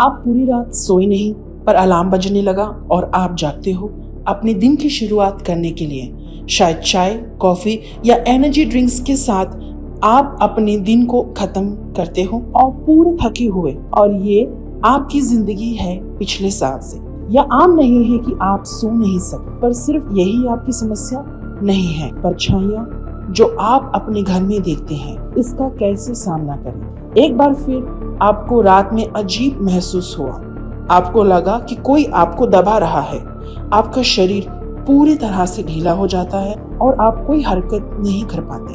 आप पूरी रात सोए नहीं, पर अलार्म बजने लगा और आप जागते हो अपने दिन की शुरुआत करने के लिए। शायद चाय, कॉफी या एनर्जी ड्रिंक्स के साथ आप अपने दिन को खत्म करते हो और पूरे थके हुए, और ये आपकी जिंदगी है पिछले साल से। यह आम नहीं है कि आप सो नहीं सकते, पर सिर्फ यही आपकी समस्या नहीं है। परछाइयाँ जो आप अपने घर में देखते हैं, इसका कैसे सामना करें। एक बार फिर आपको रात में अजीब महसूस हुआ, आपको लगा कि कोई आपको दबा रहा है, आपका शरीर पूरी तरह से ढीला हो जाता है और आप कोई हरकत नहीं कर पाते।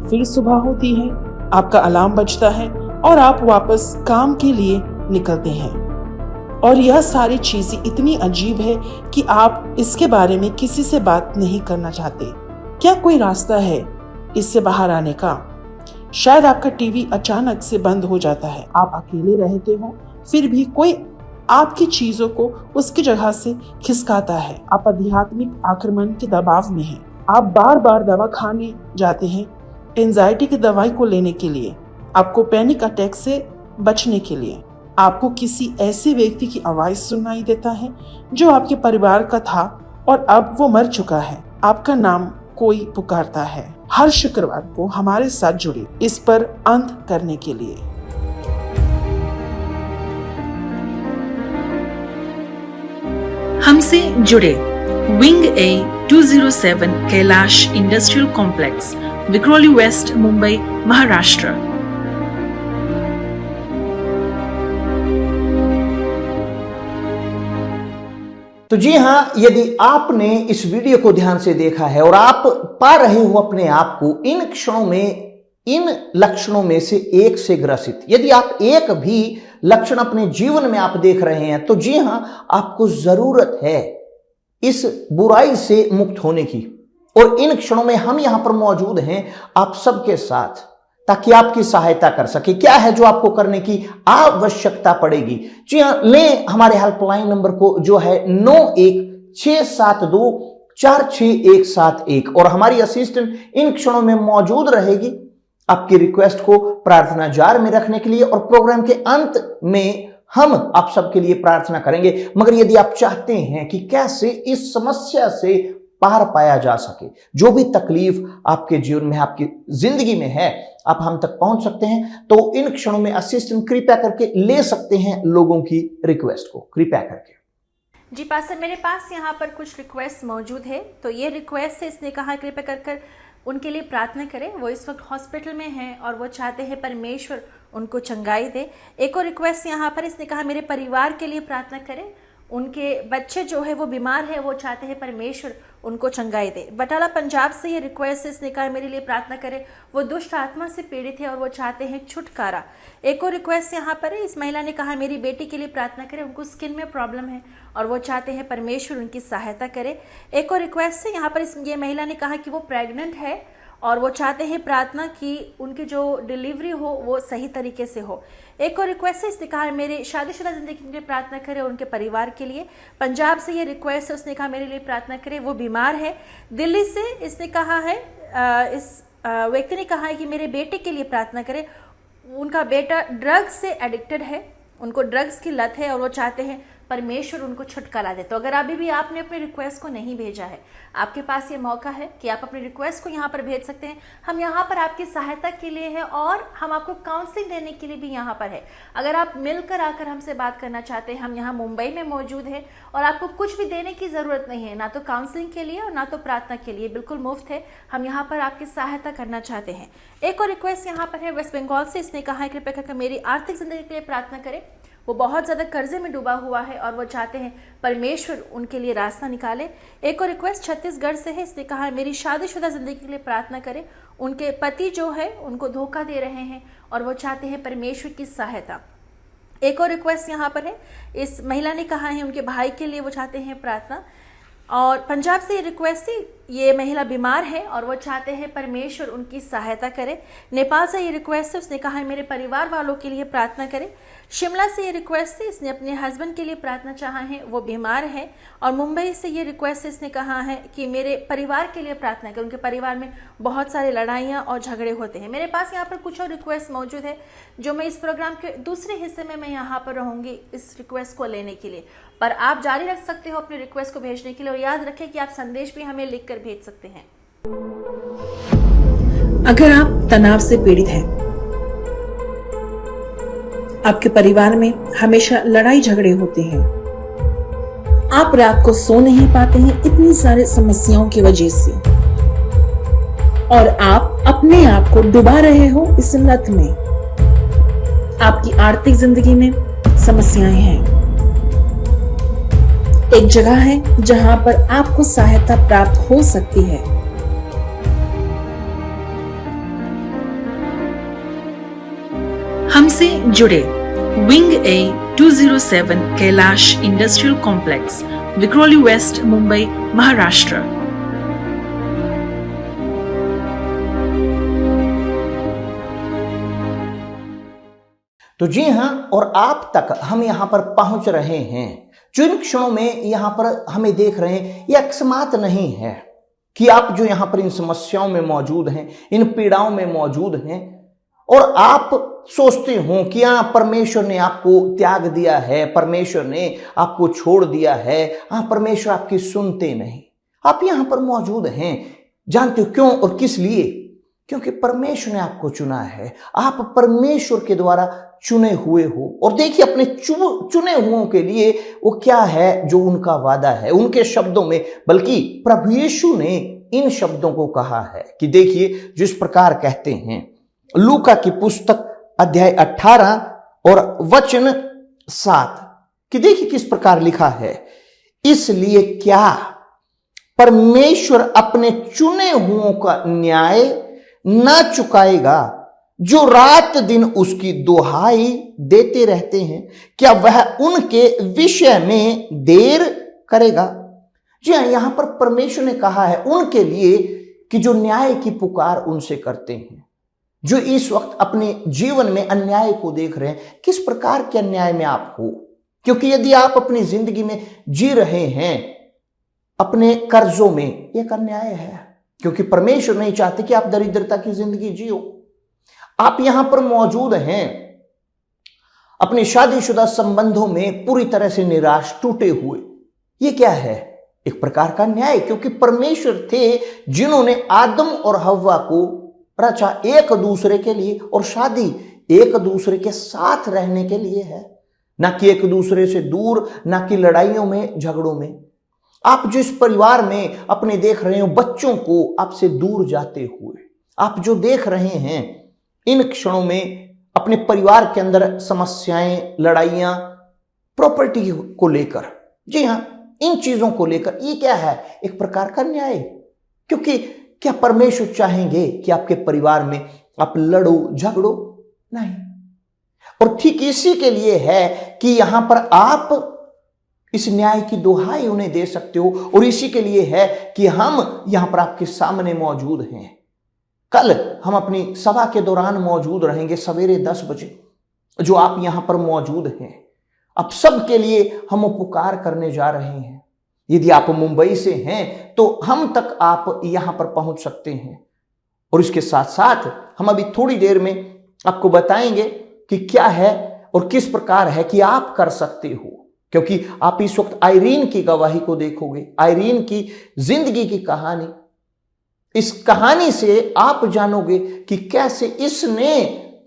फिर सुबह होती है, आपका अलार्म बजता है और आप वापस काम के लिए निकलते हैं, और यह सारी चीजें इतनी अजीब है कि आप इसके बारे में किसी से बात नहीं करना चाहते। क्या कोई रास्ता है इससे बाहर आने का? शायद आपका टीवी अचानक से बंद हो जाता है, आप अकेले रहते हो, फिर भी कोई आपकी चीजों को उसकी जगह से खिसकाता है। आप आध्यात्मिक आक्रमण के दबाव में हैं। आप बार बार दवा खाने जाते हैं, एंजाइटी की दवाई को लेने के लिए, आपको पैनिक अटैक से बचने के लिए। आपको किसी ऐसे व्यक्ति की आवाज सुनाई देता है जो आपके परिवार का था और अब वो मर चुका है। आपका नाम कोई पुकारता है। हर शुक्रवार को हमारे साथ जुड़े इस पर अंत करने के लिए। हमसे जुड़े wing A 207 Kailash industrial complex, Vikhroli west, Mumbai, Maharashtra. तो जी हाँ, यदि आपने इस वीडियो को ध्यान से देखा है और आप पा रहे हो अपने आप को इन क्षणों में इन लक्षणों में से एक से ग्रसित, यदि आप एक भी लक्षण अपने जीवन में आप देख रहे हैं, तो जी हां, आपको जरूरत है इस बुराई से मुक्त होने की। और इन क्षणों में हम यहां पर मौजूद हैं आप सबके साथ, ताकि आपकी सहायता कर सके। क्या है जो आपको करने की आवश्यकता पड़ेगी? जी हां, लें हमारे हेल्पलाइन नंबर को, जो है 9167246171, और हमारी असिस्टेंट इन क्षणों में मौजूद रहेगी आपकी रिक्वेस्ट को प्रार्थना जार में रखने के लिए, और प्रोग्राम के अंत में हम आप सबके लिए प्रार्थना करेंगे। मगर यदि आप चाहते हैं कि कैसे इस समस्या से पार पाया जा सके, जो भी तकलीफ आपके जीवन में, आपकी जिंदगी में है, आप हम तक पहुंच सकते हैं, तो इन क्षणों में असिस्टेंट कृपया करके ले सकते हैं लोगों की रिक्वेस्ट को, कृपया करके। जी पास्टर, मेरे पास यहाँ पर कुछ रिक्वेस्ट मौजूद है। तो ये रिक्वेस्ट है, इसने कहा कृपया कर उनके लिए प्रार्थना करें। वो इस वक्त हॉस्पिटल में हैं और वो चाहते हैं परमेश्वर उनको चंगाई दे। एक और रिक्वेस्ट यहाँ पर, इसने कहा मेरे परिवार के लिए प्रार्थना करें। उनके बच्चे जो है वो बीमार है, वो चाहते हैं परमेश्वर उनको चंगाई दे। बटाला पंजाब से ये रिक्वेस्ट, इसने कहा मेरे लिए प्रार्थना करें। वो दुष्ट आत्मा से पीड़ित है और वो चाहते हैं छुटकारा। एक और रिक्वेस्ट यहाँ पर है, इस महिला ने कहा मेरी बेटी के लिए प्रार्थना करें, उनको स्किन में प्रॉब्लम है और वो चाहते हैं परमेश्वर उनकी सहायता करे। एक और रिक्वेस्ट है यहाँ पर, ये महिला ने कहा कि वो प्रेग्नेंट है और वो चाहते हैं प्रार्थना कि उनकी जो डिलीवरी हो वो सही तरीके से हो। एक और रिक्वेस्ट है, इसने कहा मेरे शादीशुदा जिंदगी के लिए प्रार्थना करें, उनके परिवार के लिए। पंजाब से ये रिक्वेस्ट है, उसने कहा मेरे लिए प्रार्थना करें, वो बीमार है। दिल्ली से इसने कहा है, इस व्यक्ति ने कहा है कि मेरे बेटे के लिए प्रार्थना करें, उनका बेटा ड्रग्स से एडिक्टेड है, उनको ड्रग्स की लत है और वो चाहते हैं परमेश्वर उनको छुटकारा दे। तो अगर अभी भी आपने अपनी रिक्वेस्ट को नहीं भेजा है, आपके पास ये मौका है कि आप अपनी रिक्वेस्ट को यहाँ पर भेज सकते हैं। हम यहाँ पर आपकी सहायता के लिए हैं और हम आपको काउंसलिंग देने के लिए भी यहाँ पर है। अगर आप मिलकर आकर हमसे बात करना चाहते हैं, हम यहाँ मुंबई में मौजूद हैं और आपको कुछ भी देने की ज़रूरत नहीं है, ना तो काउंसलिंग के लिए और ना तो प्रार्थना के लिए, बिल्कुल मुफ्त है। हम यहाँ पर आपकी सहायता करना चाहते हैं। एक और रिक्वेस्ट यहाँ पर है वेस्ट बंगाल से, इसने कहा है कृपया करके मेरी आर्थिक ज़िंदगी के लिए प्रार्थना करें। वो बहुत ज़्यादा कर्जे में डूबा हुआ है और वो चाहते हैं परमेश्वर उनके लिए रास्ता निकाले। एक और रिक्वेस्ट छत्तीसगढ़ से है, इसने कहा है मेरी शादीशुदा ज़िंदगी के लिए प्रार्थना करें, उनके पति जो है उनको धोखा दे रहे हैं और वो चाहते हैं परमेश्वर की सहायता। एक और रिक्वेस्ट यहाँ पर है, इस महिला ने कहा है उनके भाई के लिए वो चाहते हैं प्रार्थना। और पंजाब से ये रिक्वेस्ट थी, ये महिला बीमार है और वो चाहते हैं परमेश्वर उनकी सहायता करे। नेपाल से ये रिक्वेस्ट है, उसने कहा है मेरे परिवार वालों के लिए प्रार्थना करें। शिमला से ये रिक्वेस्ट है, इसने अपने हस्बैंड के लिए प्रार्थना चाहा है, वो बीमार है। और मुंबई से ये रिक्वेस्ट है, इसने कहा है कि मेरे परिवार के लिए प्रार्थना करें, उनके परिवार में बहुत सारे लड़ाइयाँ और झगड़े होते हैं। मेरे पास यहाँ पर कुछ और रिक्वेस्ट मौजूद है जो मैं इस प्रोग्राम के दूसरे हिस्से में मैं यहाँ पर रहूँगी इस रिक्वेस्ट को लेने के लिए, पर आप जारी रख सकते हो अपने रिक्वेस्ट को भेजने के लिए। और याद रखें कि आप संदेश भी हमें लिखकर भेज सकते हैं। अगर आप तनाव से पीड़ित हैं, आपके परिवार में हमेशा लड़ाई झगड़े होते हैं, आप रात को सो नहीं पाते हैं इतनी सारी समस्याओं की वजह से, और आप अपने आप को डुबा रहे हो इस लत में, आपकी आर्थिक जिंदगी में समस्याएं हैं, एक जगह है जहां पर आपको सहायता प्राप्त हो सकती है। हमसे जुड़े wing A 207 Kailash industrial complex, Vikhroli west, Mumbai, Maharashtra. तो जी हां, और आप तक हम यहां पर पहुंच रहे हैं। जो इन क्षणों में यहां पर हमें देख रहे हैं, यह अकस्मात नहीं है कि आप जो यहां पर इन समस्याओं में मौजूद हैं, इन पीड़ाओं में मौजूद हैं, और आप सोचते हो कि हाँ परमेश्वर ने आपको त्याग दिया है, परमेश्वर ने आपको छोड़ दिया है, हाँ परमेश्वर आपकी सुनते नहीं। आप यहां पर मौजूद हैं, जानते हो क्यों और किस लिए? क्योंकि परमेश्वर ने आपको चुना है। आप परमेश्वर के द्वारा चुने हुए हो। और देखिए अपने चुने हुओं के लिए वो क्या है जो उनका वादा है, उनके शब्दों में, बल्कि प्रभु यीशु ने इन शब्दों को कहा है कि देखिए जिस प्रकार कहते हैं लूका की पुस्तक अध्याय 18 और वचन 7 कि देखिए किस प्रकार लिखा है, इसलिए क्या परमेश्वर अपने चुने हुओं का न्याय ना चुकाएगा जो रात दिन उसकी दुहाई देते रहते हैं? क्या वह उनके विषय में देर करेगा? जी हां, यहां पर परमेश्वर ने कहा है उनके लिए कि जो न्याय की पुकार उनसे करते हैं, जो इस वक्त अपने जीवन में अन्याय को देख रहे हैं। किस प्रकार के अन्याय में आप हो? क्योंकि यदि आप अपनी जिंदगी में जी रहे हैं अपने कर्जों में, एक अन्याय है, क्योंकि परमेश्वर नहीं चाहते कि आप दरिद्रता की जिंदगी जियो। आप यहां पर मौजूद हैं अपने शादीशुदा संबंधों में पूरी तरह से निराश, टूटे हुए। ये क्या है? एक प्रकार का न्याय, क्योंकि परमेश्वर थे जिन्होंने आदम और हव्वा को रचा एक दूसरे के लिए, और शादी एक दूसरे के साथ रहने के लिए है, ना कि एक दूसरे से दूर, ना कि लड़ाइयों में, झगड़ों में। आप जिस परिवार में अपने देख रहे हो बच्चों को आपसे दूर जाते हुए, आप जो देख रहे हैं इन क्षणों में अपने परिवार के अंदर समस्याएं, लड़ाइयां, प्रॉपर्टी को लेकर, जी हां इन चीजों को लेकर, ये क्या है? एक प्रकार का न्याय। क्योंकि क्या परमेश्वर चाहेंगे कि आपके परिवार में आप लड़ो, झगड़ो? नहीं। और ठीक इसी के लिए है कि यहां पर आप इस न्याय की दुहाई उन्हें दे सकते हो, और इसी के लिए है कि हम यहां पर आपके सामने मौजूद हैं। कल हम अपनी सभा के दौरान मौजूद रहेंगे सवेरे 10 बजे, जो आप यहां पर मौजूद हैं। अब सब के लिए हम पुकार करने जा रहे हैं। यदि आप मुंबई से हैं तो हम तक आप यहां पर पहुंच सकते हैं। और इसके साथ साथ हम अभी थोड़ी देर में आपको बताएंगे कि क्या है और किस प्रकार है कि आप कर सकते हो, क्योंकि आप इस वक्त आयरीन की गवाही को देखोगे, आयरीन की जिंदगी की कहानी। इस कहानी से आप जानोगे कि कैसे इसने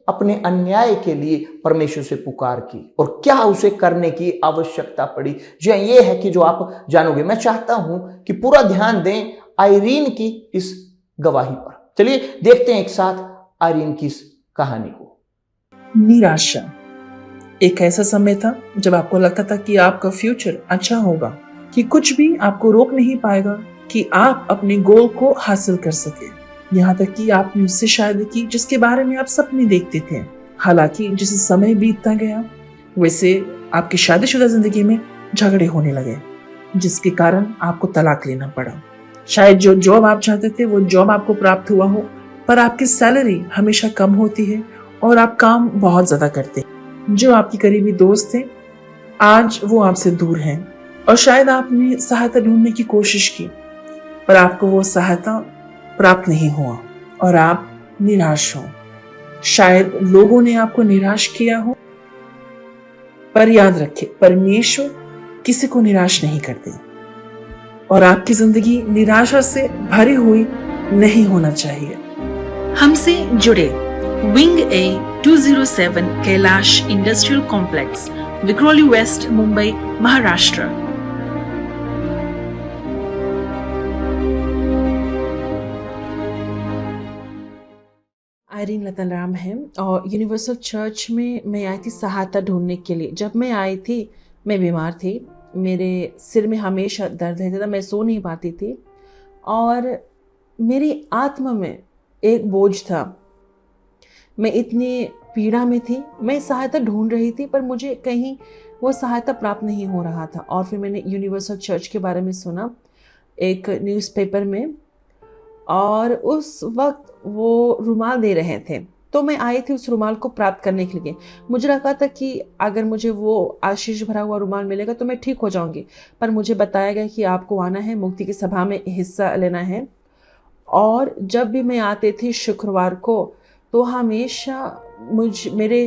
अपने अन्याय के लिए परमेश्वर से पुकार की और क्या उसे करने की आवश्यकता पड़ी। जो ये है कि जो आप जानोगे। मैं चाहता हूं कि पूरा ध्यान दें आयरीन की इस गवाही पर। चलिए देखते हैं एक साथ आयरीन की इस कहानी को। निराशा एक ऐसा समय था जब आपको लगता था कि आपका फ्यूचर अच्छा होगा, कि कुछ भी आपको रोक नहीं पाएगा कि आप अपने गोल को हासिल कर सके। यहाँ तक कि आपने उससे शादी की जिसके बारे में आप सपने देखते थे। हालांकि जैसे समय बीतता गया वैसे आपकी शादीशुदा जिंदगी में झगड़े होने लगे, जिसके कारण आपको तलाक लेना पड़ा। शायद जो जॉब आप चाहते थे वो जॉब आपको प्राप्त हुआ हो, पर आपकी सैलरी हमेशा कम होती है और आप काम बहुत ज्यादा करते हैं। जो आपके करीबी दोस्त थे आज वो आपसे दूर हैं और शायद आपने सहायता ढूंढने की कोशिश की, पर आपको वो सहायता प्राप्त नहीं हुआ और आप निराश हो। शायद लोगों ने आपको निराश किया हो, पर याद रखें, परमेश्वर किसी को निराश नहीं करते और आपकी जिंदगी निराशा से भरी हुई नहीं होना चाहिए। हमसे जुड़े wing A 207 Kailash industrial complex, Vikhroli west, Mumbai, Maharashtra. Irene लतनराम है और यूनिवर्सल चर्च में मैं आई थी सहायता ढूंढने के लिए। जब मैं आई थी मैं बीमार थी, मेरे सिर में हमेशा दर्द रहता था, मैं सो नहीं पाती थी और मेरी आत्मा में एक बोझ था। मैं इतनी पीड़ा में थी, मैं सहायता ढूंढ रही थी पर मुझे कहीं वो सहायता प्राप्त नहीं हो रहा था। और फिर मैंने यूनिवर्सल चर्च के बारे में सुना एक न्यूज़पेपर में और उस वक्त वो रुमाल दे रहे थे, तो मैं आई थी उस रुमाल को प्राप्त करने के लिए। मुझे लगा था कि अगर मुझे वो आशीष भरा हुआ रुमाल मिलेगा तो मैं ठीक हो जाऊंगी, पर मुझे बताया गया कि आपको आना है, मुक्ति की सभा में हिस्सा लेना है। और जब भी मैं आती थी शुक्रवार को तो हमेशा मेरे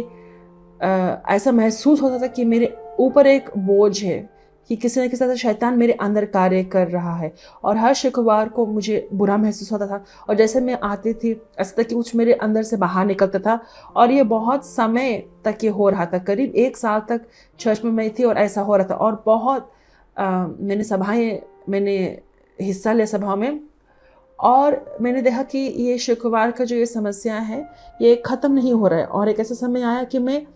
ऐसा महसूस होता था कि मेरे ऊपर एक बोझ है, कि किसी न किसी तरह शैतान मेरे अंदर कार्य कर रहा है। और हर शुक्रवार को मुझे बुरा महसूस होता था और जैसे मैं आती थी ऐसा था कि कुछ मेरे अंदर से बाहर निकलता था। और ये बहुत समय तक ये हो रहा था, करीब 1 साल तक चर्च में मैं थी और ऐसा हो रहा था। और बहुत मैंने हिस्सा लिया सभा में और मैंने देखा कि ये शुक्रवार का जो ये समस्या है ये ख़त्म नहीं हो रहा है। और एक ऐसा समय आया कि मैं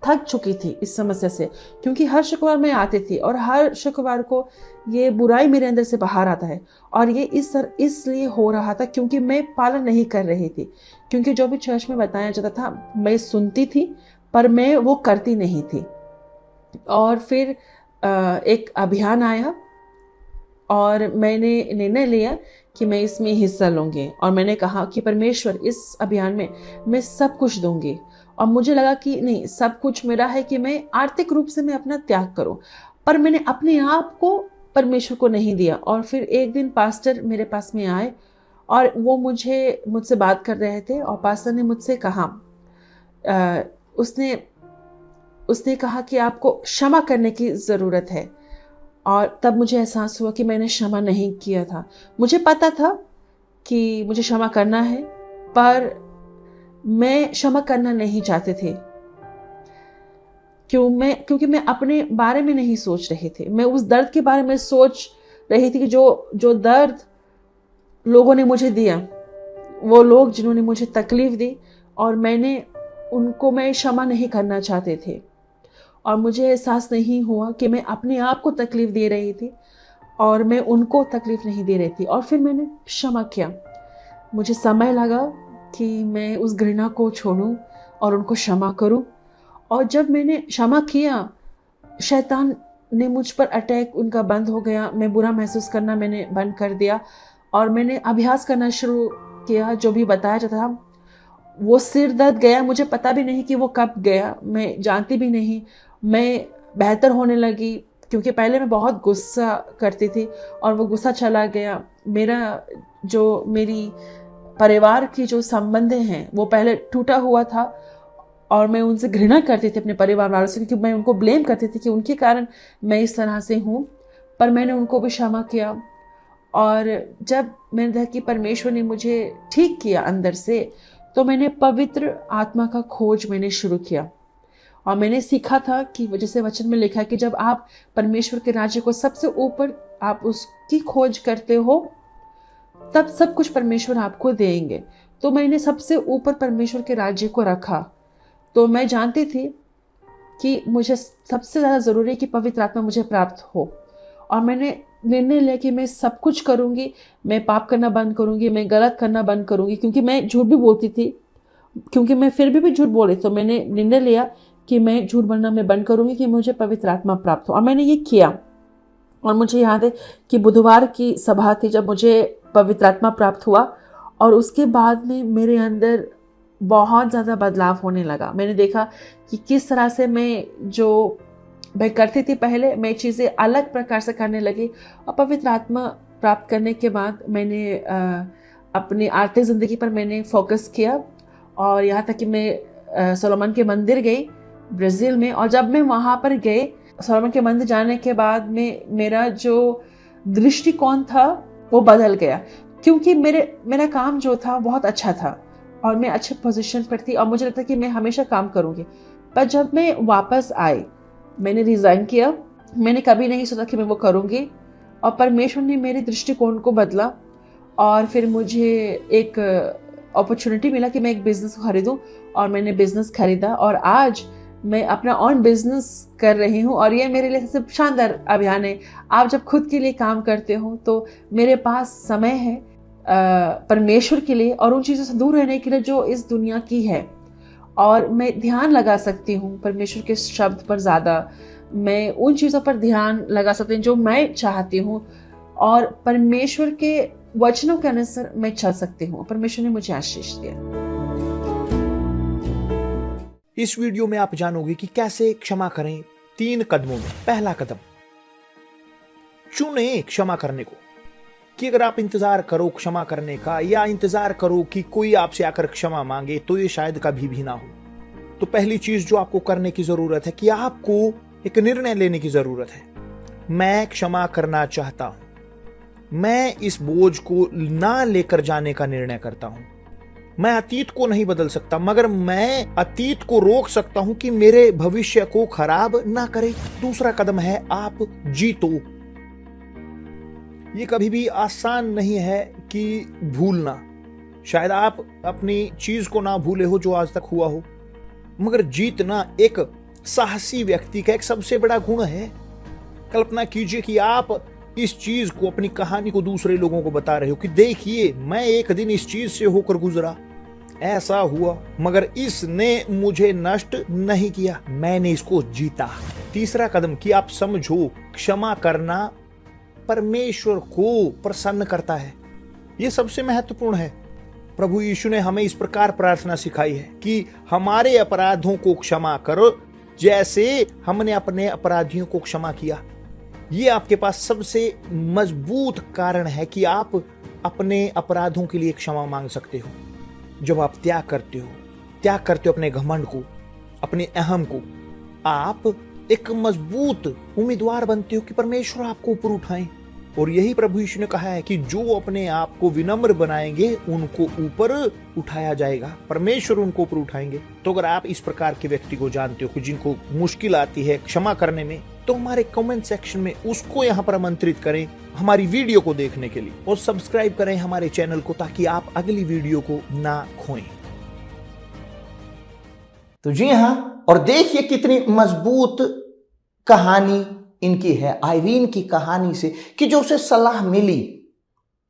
थक चुकी थी इस समस्या से, क्योंकि हर शुक्रवार मैं आती थी और हर शुक्रवार को ये बुराई मेरे अंदर से बाहर आता है। और ये इसलिए हो रहा था क्योंकि मैं पालन नहीं कर रही थी, क्योंकि जो भी चर्च में बताया जाता था मैं सुनती थी पर मैं वो करती नहीं थी। और फिर एक अभियान आया और मैंने निर्णय लिया कि मैं इसमें हिस्सा लूँगी। और मैंने कहा कि परमेश्वर इस अभियान में मैं सब कुछ दूंगी। और मुझे लगा कि नहीं, सब कुछ मेरा है कि मैं आर्थिक रूप से मैं अपना त्याग करूं, पर मैंने अपने आप को परमेश्वर को नहीं दिया। और फिर एक दिन पास्टर मेरे पास में आए और वो मुझसे बात कर रहे थे और पास्टर ने मुझसे कहा, उसने कहा कि आपको क्षमा करने की ज़रूरत है। और तब मुझे एहसास हुआ कि मैंने क्षमा नहीं किया था। मुझे पता था कि मुझे क्षमा करना है, पर मैं क्षमा करना नहीं चाहते थे। क्योंकि मैं अपने बारे में नहीं सोच रही थी, मैं उस दर्द के बारे में सोच रही थी कि जो दर्द लोगों ने मुझे दिया, वो लोग जिन्होंने मुझे तकलीफ दी, और मैं क्षमा नहीं करना चाहते थे। और मुझे एहसास नहीं हुआ कि मैं अपने आप को तकलीफ दे रही थी और मैं उनको तकलीफ नहीं दे रही थी। और फिर मैंने क्षमा किया। मुझे समय लगा कि मैं उस घृणा को छोड़ूं और उनको क्षमा करूं। और जब मैंने क्षमा किया, शैतान ने मुझ पर अटैक उनका बंद हो गया। मैं बुरा महसूस करना मैंने बंद कर दिया और मैंने अभ्यास करना शुरू किया। जो भी बताया जाता था, वो सिर दर्द गया, मुझे पता भी नहीं कि वो कब गया, मैं जानती भी नहीं। मैं बेहतर होने लगी, क्योंकि पहले मैं बहुत गुस्सा करती थी और वो गुस्सा चला गया। मेरी परिवार की जो संबंध हैं वो पहले टूटा हुआ था और मैं उनसे घृणा करती थी, अपने परिवार वालों से, क्योंकि मैं उनको ब्लेम करती थी कि उनके कारण मैं इस तरह से हूँ। पर मैंने उनको भी क्षमा किया। और जब मैंने देखा कि परमेश्वर ने मुझे ठीक किया अंदर से, तो मैंने पवित्र आत्मा का खोज मैंने शुरू किया। और मैंने सीखा था कि जैसे वचन में लिखा है कि जब आप परमेश्वर के राज्य को सबसे ऊपर आप उसकी खोज करते हो, तब सब कुछ परमेश्वर आपको देंगे। तो मैंने सबसे ऊपर परमेश्वर के राज्य को रखा। तो मैं जानती थी कि मुझे सबसे ज़्यादा ज़रूरी है कि पवित्र आत्मा मुझे प्राप्त हो। और मैंने निर्णय लिया कि मैं सब कुछ करूँगी, मैं पाप करना बंद करूँगी, मैं गलत करना बंद करूँगी, क्योंकि मैं झूठ भी बोलती थी, क्योंकि मैं फिर भी झूठ बोली। तो मैंने निर्णय लिया कि मैं झूठ बोलना मैं बंद करूँगी कि मुझे पवित्र आत्मा प्राप्त हो। और मैंने ये किया। और मुझे याद है कि बुधवार की सभा थी जब मुझे पवित्र आत्मा प्राप्त हुआ, और उसके बाद में मेरे अंदर बहुत ज़्यादा बदलाव होने लगा। मैंने देखा कि किस तरह से मैं करती थी पहले, मैं चीज़ें अलग प्रकार से करने लगी। और पवित्र आत्मा प्राप्त करने के बाद मैंने अपनी आर्थिक ज़िंदगी पर मैंने फोकस किया, और यहाँ तक कि मैं सोलोमन के मंदिर गई ब्राज़ील में। और जब मैं वहाँ पर गई, सोलोमन के मंदिर जाने के बाद में मेरा जो दृष्टिकोण था वो बदल गया, क्योंकि मेरा काम जो था बहुत अच्छा था और मैं अच्छे पोजीशन पर थी और मुझे लगता कि मैं हमेशा काम करूँगी। पर जब मैं वापस आई, मैंने रिज़ाइन किया। मैंने कभी नहीं सोचा कि मैं वो करूँगी, और परमेश्वर ने मेरे दृष्टिकोण को बदला। और फिर मुझे एक अपॉर्चुनिटी मिला कि मैं एक बिज़नेस खरीदूं, और मैंने बिज़नेस खरीदा और आज मैं अपना ऑन बिज़नेस कर रही हूं। और ये मेरे लिए सबसे शानदार अभियान है। आप जब खुद के लिए काम करते हो तो मेरे पास समय है परमेश्वर के लिए और उन चीज़ों से दूर रहने के लिए जो इस दुनिया की है, और मैं ध्यान लगा सकती हूँ परमेश्वर के शब्द पर ज़्यादा। मैं उन चीज़ों पर ध्यान लगा सकती हूँ जो मैं चाहती हूँ, और परमेश्वर के वचनों के अनुसार मैं चल सकती हूँ। परमेश्वर ने मुझे आशीष दिया। इस वीडियो में आप जानोगे कि कैसे क्षमा करें 3 कदमों में। पहला कदम, चुने क्षमा करने को। कि अगर आप इंतजार करो क्षमा करने का, या इंतजार करो कि कोई आपसे आकर क्षमा मांगे, तो ये शायद कभी भी ना हो। तो पहली चीज जो आपको करने की जरूरत है कि आपको एक निर्णय लेने की जरूरत है। मैं क्षमा करना चाहता हूं। मैं इस बोझ को ना लेकर जाने का निर्णय करता हूं। मैं अतीत को नहीं बदल सकता, मगर मैं अतीत को रोक सकता हूं कि मेरे भविष्य को खराब ना करे। दूसरा कदम है आप जीतो। ये कभी भी आसान नहीं है कि भूलना। शायद आप अपनी चीज को ना भूले हो जो आज तक हुआ हो, मगर जीतना एक साहसी व्यक्ति का एक सबसे बड़ा गुण है। कल्पना कीजिए कि आप इस चीज को, अपनी कहानी को दूसरे लोगों को बता रहे हो कि देखिए मैं एक दिन इस चीज से होकर गुजरा, ऐसा हुआ, मगर इसने मुझे नष्ट नहीं किया, मैंने इसको जीता। तीसरा कदम कि आप समझो क्षमा करना परमेश्वर को प्रसन्न करता है। यह सबसे महत्वपूर्ण है। प्रभु यीशु ने हमें इस प्रकार प्रार्थना सिखाई है कि हमारे अपराधों को क्षमा करो जैसे हमने अपने अपराधियों को क्षमा किया। ये आपके पास सबसे मजबूत कारण है कि आप अपने अपराधों के लिए क्षमा मांग सकते हो। जब आप त्याग करते हो अपने घमंड को, अपने अहम को, आप एक मजबूत उम्मीदवार बनते हो कि परमेश्वर आपको ऊपर उठाएं। और यही प्रभु यीशु ने कहा है कि जो अपने आप को विनम्र बनाएंगे उनको ऊपर उठाया जाएगा, परमेश्वर उनको ऊपर उठाएंगे। तो अगर आप इस प्रकार के व्यक्ति को जानते हो कि जिनको मुश्किल आती है क्षमा करने में, तो हमारे कमेंट सेक्शन में उसको यहाँ पर आमंत्रित करें हमारी वीडियो को देखने के लिए, और सब्सक्राइब करें हमारे चैनल को ताकि आप अगली वीडियो को ना खोएं। तो जी हाँ, और देखिए कितनी मजबूत कहानी इनकी है, आइरीन की कहानी से, कि जो उसे सलाह मिली,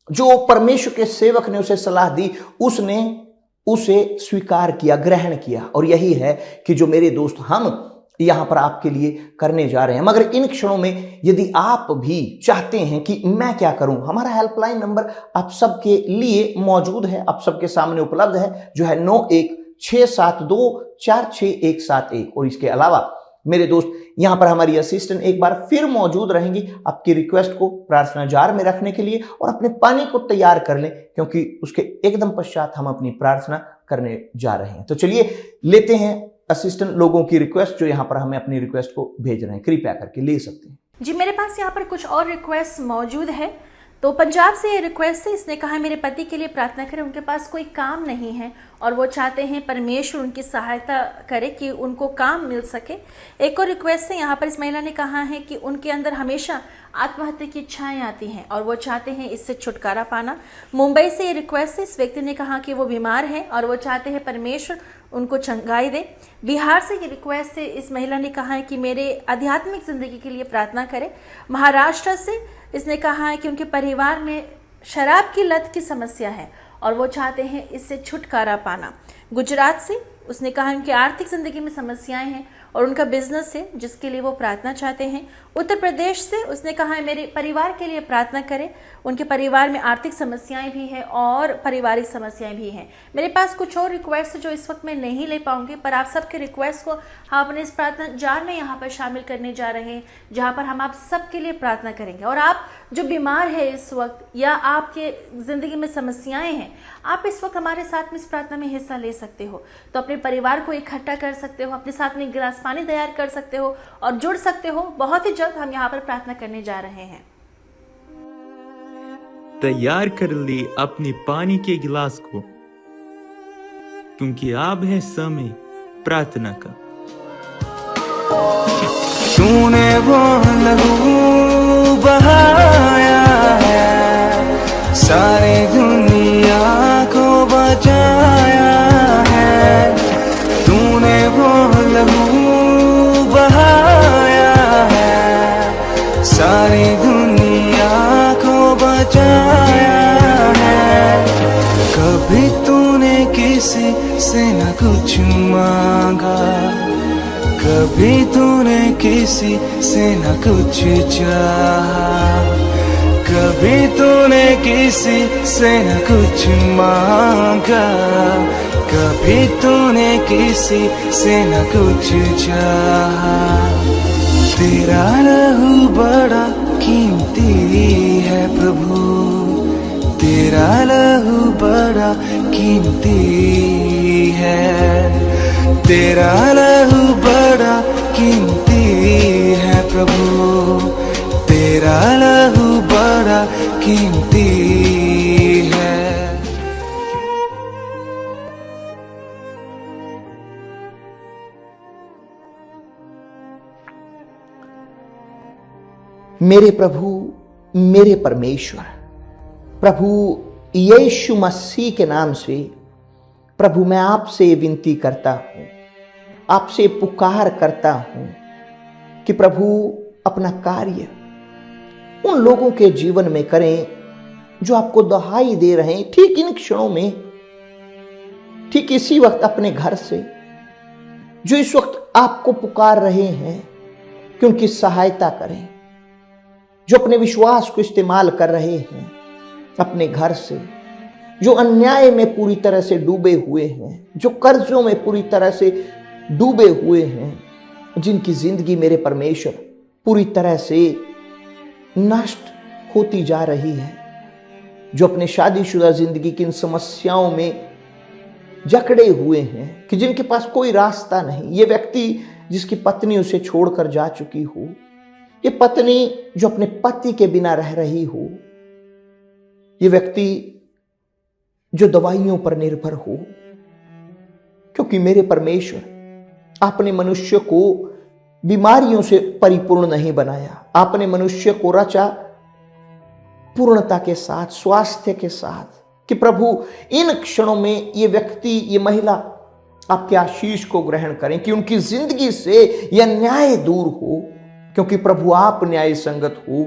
जो परमेश्वर के सेवक ने उसे सलाह दी, उसने उसे स्वीकार किया, ग्रहण किया। और यही है कि जो मेरे दोस्त हम यहां पर आपके लिए करने जा रहे हैं। मगर इन क्षणों में यदि आप भी चाहते हैं कि मैं क्या करूं, हमारा हेल्पलाइन नंबर आप सबके लिए मौजूद है, आप सबके सामने उपलब्ध है, जो है 9167246171। और इसके अलावा मेरे दोस्त यहां पर हमारी असिस्टेंट एक बार फिर मौजूद रहेंगी आपकी रिक्वेस्ट को प्रार्थना जार में रखने के लिए, और अपने पानी को तैयार कर लें क्योंकि उसके एकदम पश्चात हम अपनी प्रार्थना करने जा रहे हैं। तो चलिए लेते हैं असिस्टेंट लोगों की रिक्वेस्ट जो यहाँ पर हमें अपनी रिक्वेस्ट को भेज रहे हैं, कृपया करके ले सकते हैं। जी, मेरे पास यहाँ पर कुछ और रिक्वेस्ट मौजूद है। तो पंजाब से ये रिक्वेस्ट है, इसने कहा मेरे पति के लिए प्रार्थना करें, उनके पास कोई काम नहीं है और वो चाहते हैं परमेश्वर उनकी सहायता करे कि उनको काम मिल सके। एक और रिक्वेस्ट है यहाँ पर, इस महिला ने कहा है कि उनके अंदर हमेशा आत्महत्या की इच्छाएं आती हैं और वो चाहते हैं इससे छुटकारा पाना। मुंबई से ये रिक्वेस्ट है, इस व्यक्ति ने कहा कि वो बीमार है और वो चाहते हैं परमेश्वर उनको चंगाई दे। बिहार से ये रिक्वेस्ट है, इस महिला ने कहा है कि मेरे आध्यात्मिक जिंदगी के लिए प्रार्थना करें। महाराष्ट्र से इसने कहा है कि उनके परिवार में शराब की लत की समस्या है और वो चाहते हैं इससे छुटकारा पाना। गुजरात से उसने कहा उनकी आर्थिक ज़िंदगी में समस्याएं हैं और उनका बिजनेस है जिसके लिए वो प्रार्थना चाहते हैं। उत्तर प्रदेश से उसने कहा है मेरे परिवार के लिए प्रार्थना करें, उनके परिवार में आर्थिक समस्याएं भी हैं और पारिवारिक समस्याएं भी हैं। मेरे पास कुछ और रिक्वेस्ट है जो इस वक्त मैं नहीं ले पाऊंगी, पर आप सबके रिक्वेस्ट को हम अपने इस प्रार्थना जार में यहाँ पर शामिल करने जा रहे हैं, जहाँ पर हम आप सबके लिए प्रार्थना करेंगे। और आप जो बीमार है इस वक्त या आपके ज़िंदगी में समस्याएं हैं, आप इस वक्त हमारे साथ में इस प्रार्थना में हिस्सा ले सकते हो। तो अपने परिवार को इकट्ठा कर सकते हो, अपने साथ में एक गिलास पानी तैयार कर सकते हो और जुड़ सकते हो। बहुत ही जल्द हम यहाँ पर प्रार्थना करने जा रहे हैं। तैयार कर ली अपनी पानी के गिलास को, क्योंकि अब है समय प्रार्थना का। तूने वो लहू बहाया है, सारी दुनिया को बचाया है। तूने वो लहू बहाया है, सारी दुनिया को बचाया है। कभी तूने किसी से न कुछ मांगा, कभी तूने किसी से न कुछ चाहा, कभी तूने किसी से न कुछ मांगा, कभी तूने किसी से न कुछ चाहा। तेरा लहू बड़ा कीमती है प्रभु, तेरा लहू बड़ा कीमती है, तेरा लहू बड़ा कीमती है प्रभु, तेरा लहू बड़ा कीमती है। मेरे प्रभु, मेरे परमेश्वर, प्रभु यीशु मसीह के नाम से प्रभु मैं आपसे विनती करता हूं, आपसे पुकार करता हूं कि प्रभु अपना कार्य उन लोगों के जीवन में करें जो आपको दुहाई दे रहे हैं ठीक इन क्षणों में, ठीक इसी वक्त अपने घर से, जो इस वक्त आपको पुकार रहे हैं कि उनकी सहायता करें, जो अपने विश्वास को इस्तेमाल कर रहे हैं अपने घर से, जो अन्याय में पूरी तरह से डूबे हुए हैं, जो कर्जों में पूरी तरह से डूबे हुए हैं, जिनकी जिंदगी मेरे परमेश्वर पूरी तरह से नष्ट होती जा रही है, जो अपने शादीशुदा जिंदगी की इन समस्याओं में जकड़े हुए हैं कि जिनके पास कोई रास्ता नहीं। ये व्यक्ति जिसकी पत्नी उसे छोड़कर जा चुकी हो, ये पत्नी जो अपने पति के बिना रह रही हो, ये व्यक्ति जो दवाइयों पर निर्भर हो, क्योंकि मेरे परमेश्वर आपने मनुष्य को बीमारियों से परिपूर्ण नहीं बनाया, आपने मनुष्य को रचा पूर्णता के साथ, स्वास्थ्य के साथ, कि प्रभु इन क्षणों में ये व्यक्ति, ये महिला आपके आशीष को ग्रहण करें, कि उनकी जिंदगी से यह न्याय दूर हो, क्योंकि प्रभु आप न्याय संगत हो।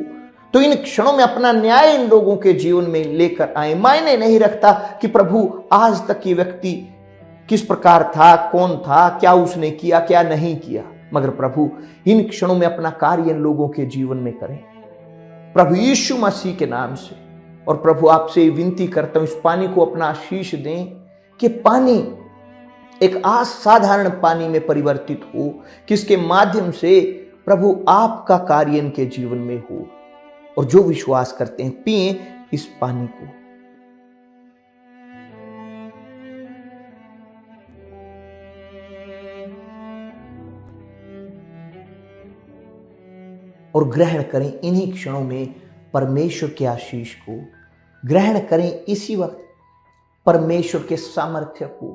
तो इन क्षणों में अपना न्याय इन लोगों के जीवन में लेकर आए। मायने नहीं रखता कि प्रभु आज तक ये व्यक्ति किस प्रकार था, कौन था, क्या उसने किया, क्या नहीं किया, मगर प्रभु इन क्षणों में अपना कार्य इन लोगों के जीवन में करें प्रभु यीशु मसीह के नाम से। और प्रभु आपसे विनती करता हूं, इस पानी को अपना आशीष दें कि पानी एक असाधारण पानी में परिवर्तित हो, कि इसके माध्यम से प्रभु आपका कार्य इनके जीवन में हो। और जो विश्वास करते हैं पिए इस पानी को। और ग्रहण करें इन्हीं क्षणों में परमेश्वर के आशीष को, ग्रहण करें इसी वक्त परमेश्वर के सामर्थ्य को,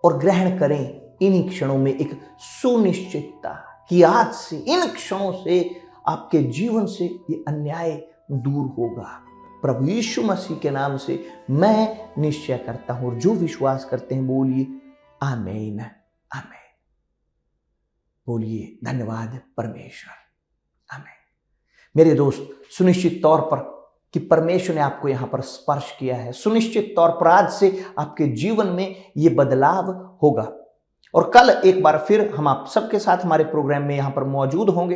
और ग्रहण करें इन्हीं क्षणों में एक सुनिश्चितता कि आज से, इन क्षणों से आपके जीवन से ये अन्याय दूर होगा। प्रभु यीशु मसीह के नाम से मैं निश्चय करता हूं, और जो विश्वास करते हैं बोलिए आमीन, आमीन। बोलिए धन्यवाद परमेश्वर, आमीन। मेरे दोस्त, सुनिश्चित तौर पर कि परमेश्वर ने आपको यहां पर स्पर्श किया है, सुनिश्चित तौर पर आज से आपके जीवन में यह बदलाव होगा। और कल एक बार फिर हम आप सबके साथ हमारे प्रोग्राम में यहां पर मौजूद होंगे।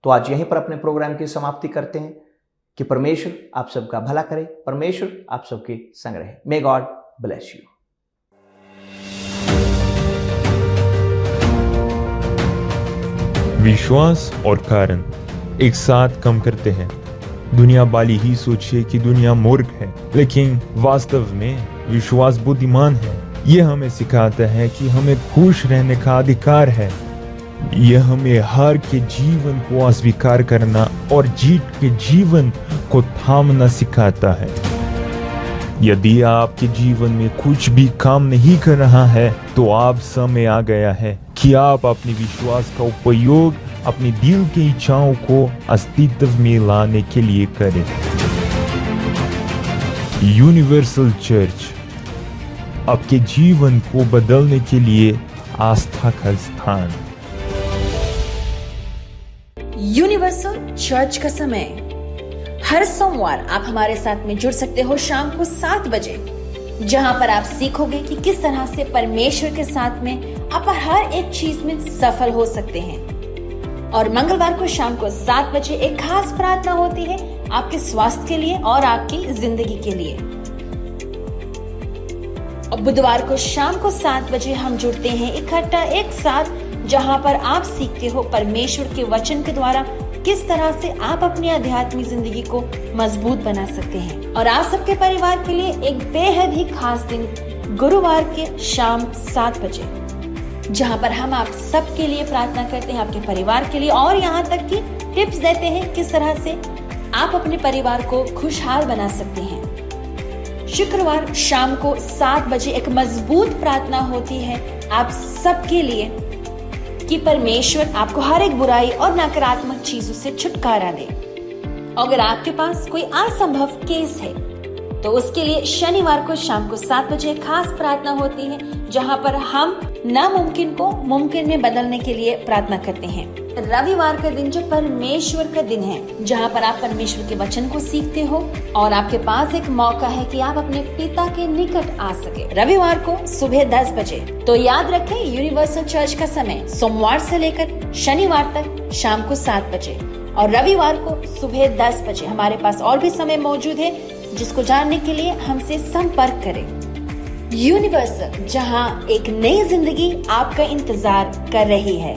तो आज यहीं पर अपने प्रोग्राम की समाप्ति करते हैं कि परमेश्वर आप सबका भला करे, परमेश्वर आप सबके संग रहे। May God bless you. विश्वास और कारण एक साथ काम करते हैं। दुनिया वाली ही सोचे कि दुनिया मूर्ख है, लेकिन वास्तव में विश्वास बुद्धिमान है। यह हमें सिखाता है कि हमें खुश रहने का अधिकार है। यह हमें हार के जीवन को अस्वीकार करना और जीत के जीवन को थामना सिखाता है। यदि आपके जीवन में कुछ भी काम नहीं कर रहा है, तो आप समय आ गया है कि आप अपने विश्वास का उपयोग अपनी दिल की इच्छाओं को अस्तित्व में लाने के लिए करें। यूनिवर्सल चर्च आपके जीवन को बदलने के लिए आस्था का स्थान। यूनिवर्सल चर्च का समय। हर सोमवार आप हमारे साथ में जुड़ सकते हो शाम को 7 बजे, जहां पर आप सीखोगे कि किस तरह से परमेश्वर के साथ में आप हर एक चीज में सफल हो सकते हैं। और मंगलवार को शाम को 7 बजे एक खास प्रार्थना होती है आपके स्वास्थ्य के लिए और आपकी जिंदगी के लिए। और बुधवार को शाम को 7 बजे हम जुड़ते हैं इकट्ठा एक साथ, जहां पर आप सीखते हो परमेश्वर के वचन के द्वारा किस तरह से आप अपनी आध्यात्मिक जिंदगी को मजबूत बना सकते हैं। और आप सबके परिवार के लिए एक बेहद ही खास दिन गुरुवार के शाम 7 बजे, जहां पर हम आप सबके लिए प्रार्थना करते हैं, आपके परिवार के लिए, और यहाँ तक कि टिप्स देते हैं किस तरह से आप अपने परिवार को खुशहाल बना सकते हैं। शुक्रवार शाम को 7 बजे एक मजबूत प्रार्थना होती है आप सबके लिए कि परमेश्वर आपको हर एक बुराई और नकारात्मक चीजों से छुटकारा दे। अगर आपके पास कोई असंभव केस है तो उसके लिए शनिवार को शाम को 7 बजे खास प्रार्थना होती है, जहां पर हम नामुमकिन को मुमकिन में बदलने के लिए प्रार्थना करते हैं। रविवार का दिन जो परमेश्वर का दिन है, जहां पर आप परमेश्वर के वचन को सीखते हो और आपके पास एक मौका है कि आप अपने पिता के निकट आ सके। रविवार को सुबह 10 बजे। तो याद रखें यूनिवर्सल चर्च का समय सोमवार से लेकर शनिवार तक शाम को 7 बजे और रविवार को सुबह 10 बजे। हमारे पास और भी समय मौजूद है, जिसको जानने के लिए हमसे संपर्क करें। यूनिवर्सल, जहां एक नई जिंदगी आपका इंतजार कर रही है।